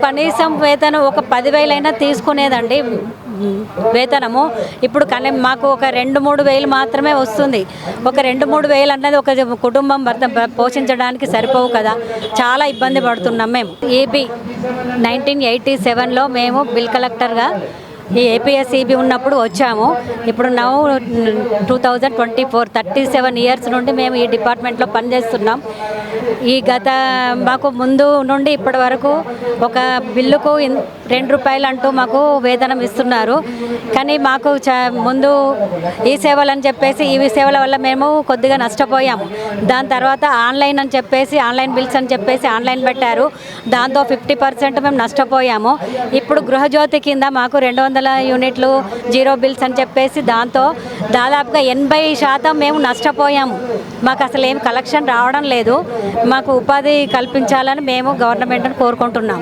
కనీసం వేతనం ఒక 10,000 తీసుకునేదండి వేతనము. ఇప్పుడు కానీ మాకు ఒక 2-3 వేలు మాత్రమే వస్తుంది. ఒక 2-3 వేలు అన్నది ఒక కుటుంబం పోషించడానికి సరిపోవు కదా. చాలా ఇబ్బంది పడుతున్నాం మేము. ఏబీ 1987లో మేము బిల్ కలెక్టర్గా ఈ ఏపీఎస్ఈబీ ఉన్నప్పుడు వచ్చాము. ఇప్పుడు నౌ 2024 37 ఇయర్స్ నుండి మేము ఈ డిపార్ట్మెంట్లో పనిచేస్తున్నాం. ఈ గత మాకు ముందు నుండి ఇప్పటి వరకు ఒక బిల్లుకు ₹2 అంటూ మాకు వేతనం ఇస్తున్నారు. కానీ మాకు ముందు ఈ సేవలు అని చెప్పేసి ఈ సేవల వల్ల మేము కొద్దిగా నష్టపోయాము. దాని తర్వాత ఆన్లైన్ అని చెప్పేసి ఆన్లైన్ బిల్స్ అని చెప్పేసి ఆన్లైన్ పెట్టారు. దాంతో 50% మేము నష్టపోయాము. ఇప్పుడు గృహజ్యోతి కింద మాకు 200 యూనిట్లు జీరో బిల్స్ అని చెప్పేసి దాంతో దాదాపుగా 80% మేము నష్టపోయాము. మాకు అసలు ఏం కలెక్షన్ రావడం లేదు. మాకు ఉపాధి కల్పించాలని మేము గవర్నమెంట్ని కోరుకుంటున్నాం.